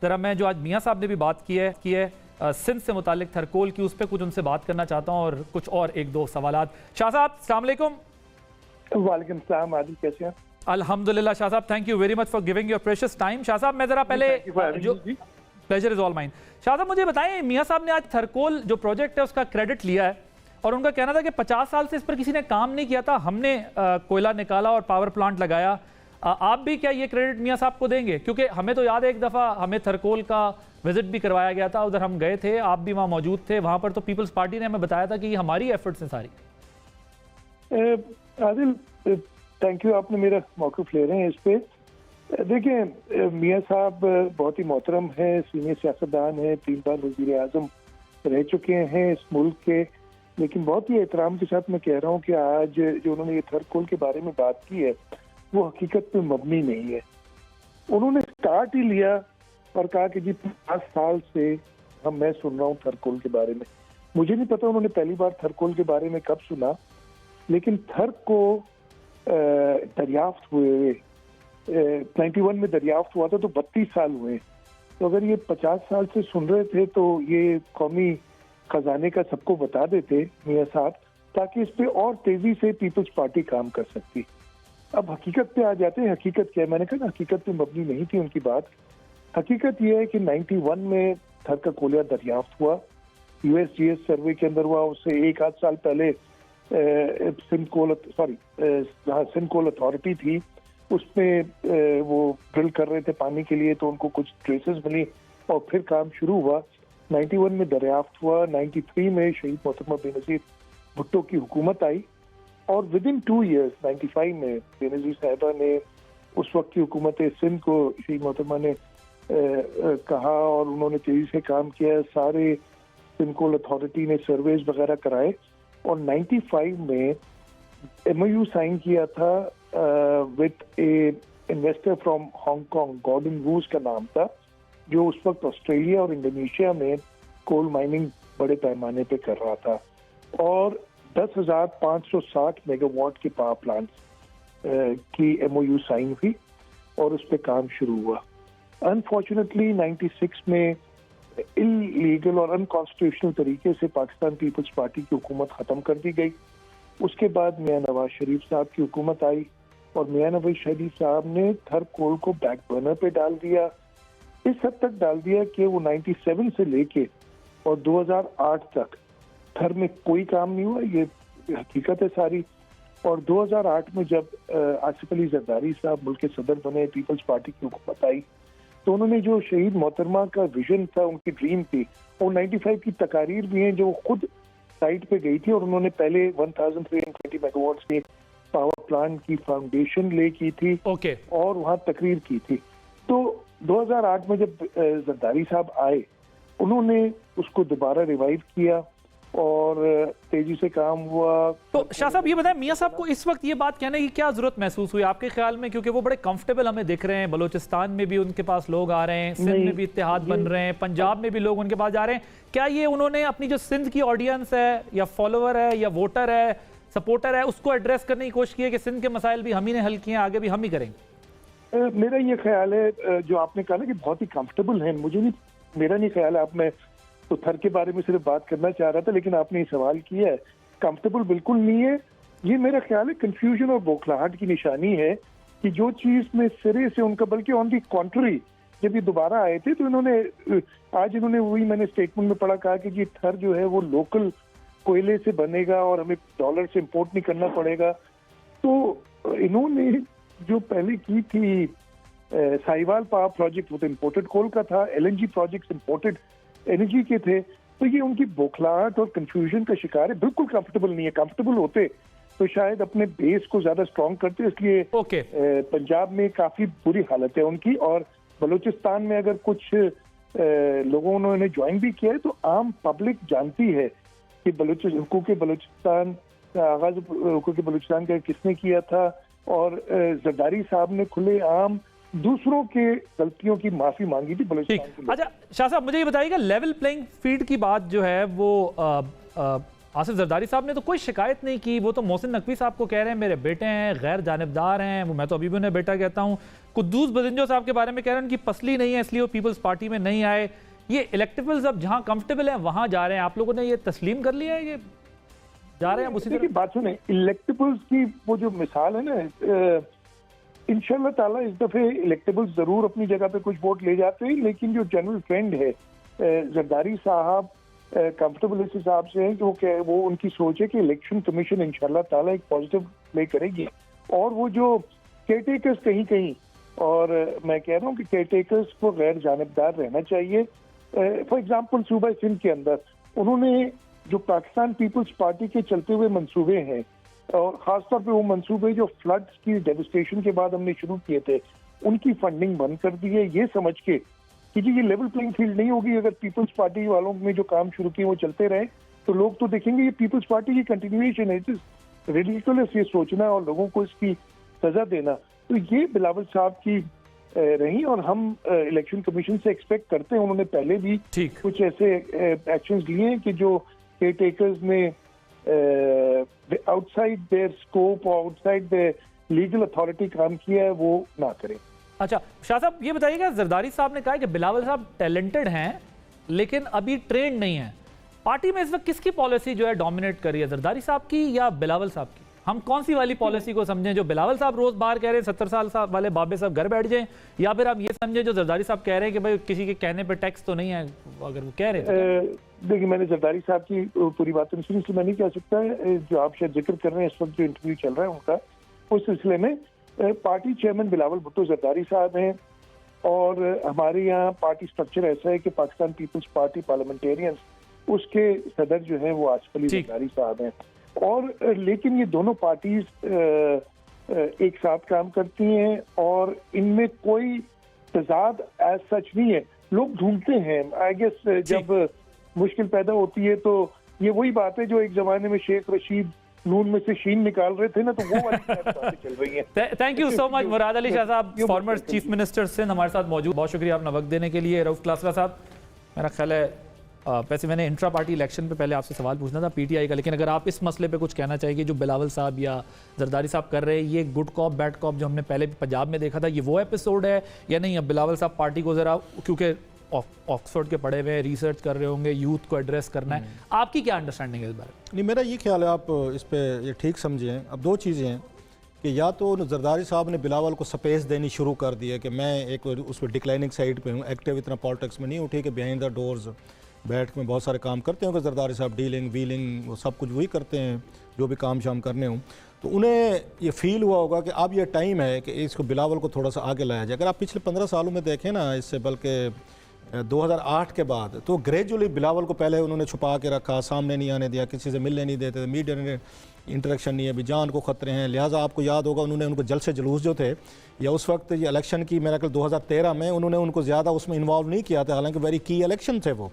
ज़रा मैं जो आज मियाँ साहब ने भी बात की है सिंध से मुतालिक थरकोल की, उस पर कुछ उनसे बात करना चाहता हूँ और कुछ और एक दो सवालात। शाह साहब अस्सलाम वालेकुम। वालेकुम सलाम, आदिल कैसे हैं? अल्हम्दुलिल्लाह शाह साहब, thank you very much for giving your precious time. Shah साहब मैं ज़रा पहले जो pleasure is all mine. Shah साहब मुझे बताएं, मियाँ साहब ने आज थरकोल जो प्रोजेक्ट है उसका क्रेडिट लिया है और उनका कहना था कि 50 साल से इस पर किसी ने काम नहीं किया था, हमने कोयला निकाला और पावर प्लांट लगाया। आप भी क्या ये क्रेडिट मियाँ साहब को देंगे? क्योंकि हमें तो याद है एक दफ़ा हमें थरकोल का विजिट भी करवाया गया था, उधर हम गए थे, आप भी वहाँ मौजूद थे, वहाँ पर तो पीपल्स पार्टी ने हमें बताया था कि ये हमारी एफर्ट्स हैं सारी। आदिल थैंक यू, आपने मेरा मौक़िफ़ ले रहे हैं इस पे। देखिए मियाँ साहब बहुत ही मोहतरम है, सीनियर सियासतदान है, 3 बार वज़ीर आज़म रह चुके हैं इस मुल्क के, लेकिन बहुत ही एहतराम के साथ मैं कह रहा हूँ कि आज जो उन्होंने ये थरकोल के बारे में बात की है वो हकीकत पे मबनी नहीं है। उन्होंने स्टार्ट ही लिया और कहा कि जी 50 साल से मैं सुन रहा हूँ थरकोल के बारे में। मुझे नहीं पता उन्होंने पहली बार थरकोल के बारे में कब सुना, लेकिन थर को दरियाफ्त हुए 91 में दरियाफ्त हुआ था तो 32 साल हुए। तो अगर ये 50 साल से सुन रहे थे तो ये कौमी खजाने का सबको बता देते मियाँ साहब, ताकि इस पे और तेजी से पीपल्स पार्टी काम कर सकती। अब हकीकत पे आ जाते हैं। हकीकत क्या है? मैंने कहा ना, हकीकत पे मबनी नहीं थी उनकी बात। हकीकत यह है कि 91 में थर का कोयला दरियाफ्त हुआ, USGS सर्वे के अंदर हुआ। उससे 1 आध साल पहले सिंध कोल अथॉरिटी थी, उसमें वो ड्रिल कर रहे थे पानी के लिए, तो उनको कुछ ट्रेसेस मिली और फिर काम शुरू हुआ। 91 में दरियाफ्त हुआ, 93 में शहीद मोहतरमा बेनज़ीर भुट्टो की हुकूमत आई और विद इन 2 years 95 में बेनज़ीर साहिबा ने उस वक्त की हुकूमत सिंध को शहीद मोहतरमा ने कहा और उन्होंने तेजी से काम किया। सारे सिंध कोल अथॉरिटी ने सर्वेज वगैरह कराए और 95 में MOU साइन किया था with a investor from Hong Kong, Gordon Wu's का नाम था, जो उस वक्त ऑस्ट्रेलिया और इंडोनेशिया में कोल माइनिंग बड़े पैमाने पे कर रहा था और 10,560 मेगावाट के पावर प्लांट की MOU साइन हुई और उस पर काम शुरू हुआ। अनफॉर्चुनेटली 96 में इलीगल और अनकॉन्स्टिट्यूशनल तरीके से पाकिस्तान पीपल्स पार्टी की हुकूमत ख़त्म कर दी गई। उसके बाद मियाँ नवाज शरीफ साहब की हुकूमत आई और मियाँ नवाज शरीफ साहब ने थर कोल को बैक बर्नर पे डाल दिया। इस हद तक डाल दिया कि वो 97 से लेके और 2008 तक थर में कोई काम नहीं हुआ। ये हकीकत है सारी। और 2008 में जब आसिफ अली जरदारी साहब मुल्क के सदर बने, पीपल्स पार्टी की हुकूमत आई, तो उन्होंने जो शहीद मोहतरमा का विजन था, उनकी ड्रीम थी, और 95 की तकारीर भी हैं जो खुद साइट पे गई थी और उन्होंने पहले 1320 मेगावाट्स के पावर प्लांट की फाउंडेशन ले की थी और वहाँ तकरीर की थी। तो 2008 में जब जरदारी साहब आए, उन्होंने उसको दोबारा रिवाइव किया और तेजी से काम हुआ। तो शाह साहब ये बताएं, मियाँ साहब को इस वक्त ये बात कहने की क्या जरूरत महसूस हुई आपके ख्याल में? क्योंकि वो बड़े कंफर्टेबल हमें दिख रहे हैं, बलूचिस्तान में भी उनके पास लोग आ रहे हैं, सिंध में भी इत्तेहाद बन रहे हैं, पंजाब में भी लोग उनके पास जा रहे हैं। क्या ये उन्होंने अपनी जो सिंध की ऑडियंस है या फॉलोअर है या वोटर है, सपोर्टर है, उसको एड्रेस करने की कोशिश की है कि सिंध के मसाइल भी हम ही ने हल किए हैं, आगे भी हम ही करेंगे? मेरा ये ख्याल है, जो आपने कहा ना कि बहुत ही कंफर्टेबल है, मेरा नहीं ख्याल है। आप मैं तो थर के बारे में सिर्फ बात करना चाह रहा था, लेकिन आपने ये सवाल किया है। कंफर्टेबल बिल्कुल नहीं है। ये मेरा ख्याल है कंफ्यूजन और बौखलाहट की निशानी है कि जो चीज में सिरे से उनका, बल्कि ऑन दी कॉन्ट्री, जब ये दोबारा आए थे तो आज इन्होंने वही मैंने स्टेटमेंट में पढ़ा, कहा कि जी थर जो है वो लोकल कोयले से बनेगा और हमें डॉलर से इम्पोर्ट नहीं करना पड़ेगा। तो इन्होंने जो पहले की थी साहिवाल पावर प्रोजेक्ट, वो तो इम्पोर्टेड कोल का था, LNG प्रोजेक्ट इम्पोर्टेड एनर्जी के थे। तो ये उनकी बौखलाहट और कंफ्यूजन का शिकार है। बिल्कुल कंफर्टेबल नहीं है। कंफर्टेबल होते तो शायद अपने बेस को ज्यादा स्ट्रॉन्ग करते। इसलिए पंजाब में काफी बुरी हालत है उनकी, और बलूचिस्तान में अगर कुछ लोगों ने ज्वाइन भी किया है तो आम पब्लिक जानती है कि हुकूक बलूचिस्तान का आगाज हुकूक बलूचिस्तान का किसने किया था, और जरदारी साहब ने खुले आम दूसरों के गलतियों की माफी मांगी थी बलूचिस्तान के लिए। अच्छा शाह साहब, मुझे ये बताइएगा, लेवल प्लेइंग फील्ड की बात जो है वो आसिफ जरदारी साहब ने तो कोई शिकायत नहीं की। वो तो मोहसिन नकवी साहब को कह रहे हैं मेरे बेटे हैं, गैर जानिबदार हैं, मैं तो अभी भी उन्हें बेटा कहता हूँ। कुद्दूस बजिंजो साहब के बारे में कह रहे हैं उनकी पसली नहीं है इसलिए वो पीपल्स पार्टी में नहीं आए। ये इलेक्टेबल्स अब जहाँ कंफर्टेबल हैं वहाँ जा रहे हैं। आप लोगों ने ये तस्लीम कर लिया है, ये जा रहे हैं उसी देखिए बात सुने, इलेक्टेबल्स की वो जो मिसाल है ना, इंशाल्लाह ताला इस दफे इलेक्टेबल्स जरूर अपनी जगह पे कुछ वोट ले जाते हैं, लेकिन जो जनरल ट्रेंड है जरदारी साहब कंफर्टेबल इस हिसाब से है कि वो उनकी सोच है कि इलेक्शन कमीशन इंशाल्लाह ताला एक पॉजिटिव प्ले करेगी। और वो जो केयरटेकर्स कहीं कहीं, और मैं कह रहा हूँ कि केयरटेकर्स को गैर जानिबदार रहना चाहिए। फॉर एग्जाम्पल सूबा सिंध के अंदर उन्होंने जो पाकिस्तान पीपल्स पार्टी के चलते हुए मंसूबे हैं, और खासतौर पे वो मंसूबे जो फ्लड्स की डेविस्टेशन के बाद हमने शुरू किए थे, उनकी फंडिंग बंद कर दी है, ये समझ के कि जी ये लेवल प्लेइंग फील्ड नहीं होगी। अगर पीपल्स पार्टी वालों में जो काम शुरू किए वो चलते रहे तो लोग तो देखेंगे ये पीपल्स पार्टी की कंटिन्यूएशन है। इट इज रिडिकुलस ये सोचना और लोगों को इसकी सजा देना। तो ये बिलावल साहब की रही, और हम इलेक्शन कमीशन से एक्सपेक्ट करते हैं, उन्होंने पहले भी कुछ ऐसे एक्शंस लिए हैं कि जो केयर टेकर्स ने आउटसाइड देयर स्कोप और आउटसाइड देयर लीगल अथॉरिटी काम किया है वो ना करें। अच्छा शाह साहब ये बताइएगा, जरदारी साहब ने कहा कि बिलावल साहब टैलेंटेड हैं लेकिन अभी ट्रेंड नहीं है। पार्टी में इस वक्त किसकी पॉलिसी जो है डोमिनेट कर रही है, जरदारी साहब की या बिलावल साहब की? हम कौन सी वाली पॉलिसी को समझें, जो बिलावल साहब रोज बाहर कह रहे हैं 70 साल साहब वाले बाबे साहब घर बैठ जाएं, या फिर आप ये समझें जो जरदारी साहब कह रहे हैं कि भाई किसी के कहने पे टैक्स तो नहीं है, अगर वो कह रहे हैं? देखिए मैंने जरदारी साहब की पूरी बात नहीं सुनी, इसलिए मैं नहीं कह सकता है। जो आप शायद जिक्र कर रहे हैं इस वक्त जो इंटरव्यू चल रहा है उनका, उस सिलसिले में पार्टी चेयरमैन बिलावल भुट्टो जरदारी साहब हैं, और हमारे यहाँ पार्टी स्ट्रक्चर ऐसा है कि पाकिस्तान पीपल्स पार्टी पार्लियामेंटेरियंस उसके सदर जो है वो आसिफ अली जरदारी साहब हैं। और लेकिन ये दोनों पार्टीज एक साथ काम करती हैं और इनमें कोई तजाद एज सच नहीं है। लोग ढूंढते हैं, आई गेस जब मुश्किल पैदा होती है तो ये वही बात है जो एक जमाने में शेख रशीद नून में से शीन निकाल रहे थे ना, तो वो वाली बातें चल रही हैं। Thank you so much Murad Ali Shah साहब, फॉर्मर चीफ मिनिस्टर सिंध, हमारे साथ मौजूद। बहुत शुक्रिया अपना वक्त देने के लिए। रऊफ क्लासरा साहब, मेरा ख्याल है वैसे मैंने इंट्रा पार्टी इलेक्शन पे पहले आपसे सवाल पूछना था पीटीआई का, लेकिन अगर आप इस मसले पे कुछ कहना चाहिए, जो बिलावल साहब या जरदारी साहब कर रहे हैं, ये गुड कॉप बैड कॉप जो हमने पहले पंजाब में देखा था, ये वो एपिसोड है या नहीं? अब बिलावल साहब पार्टी को ज़रा, क्योंकि ऑक्सफोर्ड के पढ़े हुए रिसर्च कर रहे होंगे, यूथ को एड्रेस करना है, आपकी क्या अंडरस्टैंडिंग है इस बारे में? नहीं, मेरा ये ख्याल है, आप इस पर ये ठीक समझें। अब दो चीज़ें हैं कि या तो जरदारी साहब ने बिलावल को स्पेस देनी शुरू कर दी है कि मैं एक उस पर डिक्लाइनिंग साइड पे हूँ, एक्टिव इतना पॉलिटिक्स में नहीं उठी कि बिहाइंड द डोर्स बैठ के बहुत सारे काम करते हैं कि जरदारी साहब डीलिंग व्हीलिंग वो सब कुछ वही करते हैं जो भी काम शाम करने हों। तो उन्हें ये फील हुआ होगा कि अब ये टाइम है कि इसको बिलावल को थोड़ा सा आगे लाया जाए। अगर आप पिछले 15 सालों में देखें ना, इससे बल्कि 2008 के बाद, तो ग्रेजुअली बिलावल को पहले उन्होंने छुपा के रखा, सामने नहीं आने दिया, किसी से मिलने नहीं देते थे, मीडिया ने इंटरेक्शन नहीं है, अभी जान को ख़तरे हैं। लिहाजा आपको याद होगा उन्होंने उनको जलसे जुलूस जो थे, या उस वक्त ये इलेक्शन की मेरा ख्याल 2013 में उन्होंने उनको ज़्यादा उसमें इन्वॉल्व नहीं किया था, हालांकि वेरी की इलेक्शन थे वो।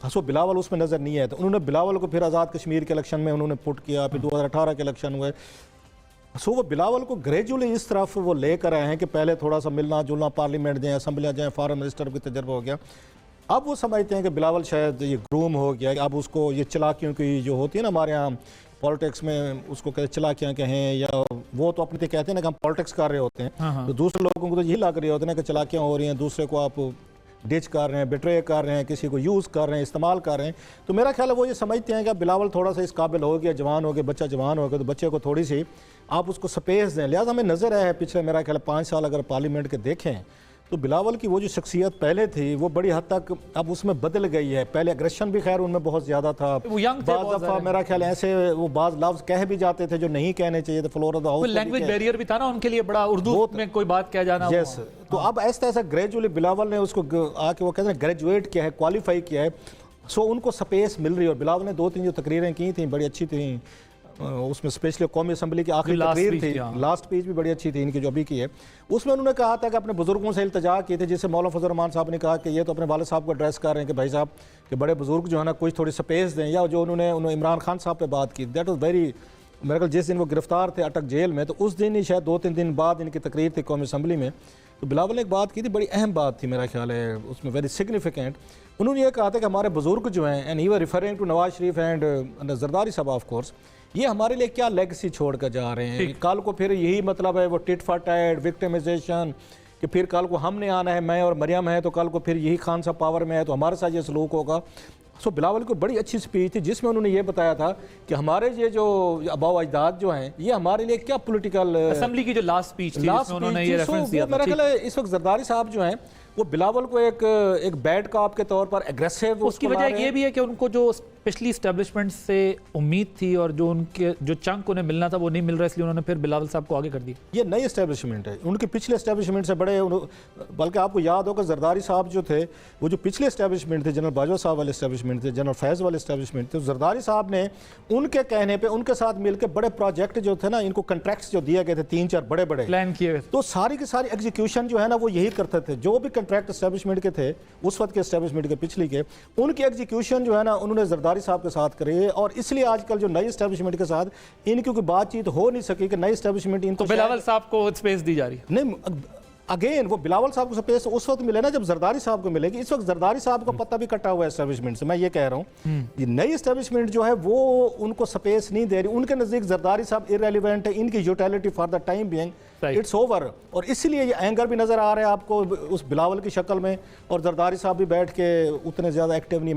सो बिलावल उसमें नज़र नहीं आया, तो उन्होंने बिलावल को फिर आज़ाद कश्मीर के इलेक्शन में उन्होंने पुट किया, फिर 2018 के इलेक्शन हुए। सो वो बिलावल को ग्रेजुअली इस तरफ वो लेकर आए हैं कि पहले थोड़ा सा मिलना जुलना, पार्लियामेंट जाएँ, असम्बलियाँ जाएँ, फॉरेन मिनिस्टर भी तजर्बा हो गया। अब वो समझते हैं कि बिलावल शायद ये ग्रूम हो गया, अब उसको ये चलाकियों की जो होती है ना हमारे यहाँ पॉलिटिक्स में, उसको कहते चलाकियाँ कहें, या वो तो अपने कहते हैं ना कि हम पॉलिटिक्स कर रहे होते हैं, तो दूसरे लोगों को तो यही लग रही होते हैं कि चलाकियाँ हो रही हैं, दूसरे को आप डिच कर रहे हैं, बिट्रे कर रहे हैं, किसी को यूज़ कर रहे हैं, इस्तेमाल कर रहे हैं। तो मेरा ख्याल है वो ये समझते हैं कि बिलावल थोड़ा सा इस काबिल हो गया, जवान हो गया, बच्चा जवान हो गया, तो बच्चे को थोड़ी सी आप उसको स्पेस दें। लिहाजा हमें नज़र आया है पिछले मेरा ख्याल 5 साल अगर पार्लियामेंट के देखें तो बिलावल की वो जो शख्सियत पहले थी वो बड़ी हद तक अब उसमें बदल गई है। पहले एग्रेशन भी खैर उनमें बहुत ज़्यादा था, बाज़ दफ़ा मेरा ख्याल ऐसे वो बाज़ लफ्ज़ कह भी जाते थे जो नहीं कहने चाहिए थे, floor of the house language barrier भी था ना उनके लिए, बड़ा उर्दू में कोई बात कह जाना। यस, तो अब ऐसा ऐसा ग्रेजुअली बिलावल ने उसको आके वो कहते हैं ग्रेजुएट किया है, क्वालिफाई किया है, सो उनको स्पेस मिल रही है। और बिलावल ने 2-3 जो तकरीरें की थी बड़ी अच्छी थी, उसमें स्पेशली कौमी असम्बली की आखिरी तकरीर थी, लास्ट पेज भी बड़ी अच्छी थी इनकी जो अभी की है, उसमें उन्होंने कहा था कि अपने बुजुर्गों से इल्तजा की थी, जिससे मौलाना फजल रहमान साहब ने कहा कि ये तो अपने वाले साहब को एड्रेस कर रहे हैं कि भाई साहब कि बड़े बुजुर्ग जो है ना कुछ थोड़ी स्पेस दें, या जो उन्होंने इमरान खान साहब पे बात की, दैट वॉज वेरी, मेरे ख्याल जिस दिन वो गिरफ्तार थे अटक जेल में, तो उस दिन ही शायद 2-3 दिन बाद इनकी तकरीर थी कौमी असम्बली में, तो बिलावल ने एक बात की थी, बड़ी अहम बात थी मेरा ख्याल है उसमें, वेरी सिग्निफिकेंट। उन्होंने ये कहा था कि हमारे बुजुर्ग जो हैं, and he were referring to Nawaz Sharif and Zardari साहब ऑफ कोर्स, ये हमारे लिए क्या लेगेसी छोड़ कर जा रहे हैं। कल को फिर यही मतलब है वो टिट फॉर टैट, विक्टिमाइजेशन, कि फिर कल को हमने आना है, मैं और मरियम है, तो कल को फिर यही खान साहब पावर में है तो हमारे साथ ये सलूक होगा। सो बिलावल को बड़ी अच्छी स्पीच थी जिसमें उन्होंने ये बताया था कि हमारे ये जो आबाओ अजदाद जो हैं, ये हमारे लिए क्या पॉलिटिकल असेंबली की जो लास्ट स्पीच थी जिसमें उन्होंने ये रेफरेंस दिया था। मेरा ख्याल है इस वक्त जरदारी साहब जो हैं वो बिलावल को एक बैड कॉप के तौर पर एग्रेसिव, उसकी वजह ये भी है कि उनको जो पिछली इस्टेब्लिशमेंट से उम्मीद थी और जो उनके जो चंक उन्हें मिलना था वो नहीं मिल रहा, इसलिए उन्होंने फिर बिलावल साहब को आगे कर दिया। ये नई इस्टेब्लिशमेंट है, उनके पिछले इस्टेब्लिशमेंट से बड़े, बल्कि आपको याद होगा जरदारी साहब जो थे वो जो पिछले इस्टेब्लिशमेंट थे, जनरल बाजवा साहब वाले इस्टेब्लिशमेंट थे, जनरल फैज़ वाले इस्टेब्लिशमेंट थे, तो जरदारी साहब ने उनके कहने पर उनके साथ मिलकर बड़े प्रोजेक्ट जो थे ना, इनको कंट्रैक्ट्स जो दिए गए थे 3-4 बड़े बड़े प्लान किए गए, तो सारी की सारी एग्जीक्यूशन जो है ना वो यही करते थे। जो भी कंट्रैक्ट इस्टेब्लिशमेंट के थे उस वक्त के इस्टेब्लिशमेंट के पिछली के, उनकी एग्जीक्यूशन जो है ना उन्होंने जरदारी साहब के साथ करी है। और इसलिए आजकल जो नई इस्टेब्लिशमेंट के साथ इनकी कोई बातचीत हो नहीं सकी कि नई इस्टेब्लिशमेंट इनको, तो बिलावल साहब को स्पेस दी जा रही है। नहीं, अगेन वो बिलावल साहब को स्पेस उस वक्त मिले ना जब जरदारी साहब को मिलेगी। इस वक्त जरदारी साहब को पता भी कटा हुआ है एस्टेब्लिशमेंट से, मैं ये कह रहा हूँ ये नई एस्टेब्लिशमेंट जो है वो उनको स्पेस नहीं दे रही। उनके नज़दीक जरदारी साहब इररेलेवेंट है, इनकी utility for the time being it's over. और इसलिए ये एंगर भी नज़र आ रहा है आपको उस बिलावल की शक्ल में, और जरदारी साहब भी बैठ के उतने ज़्यादा एक्टिव नहीं।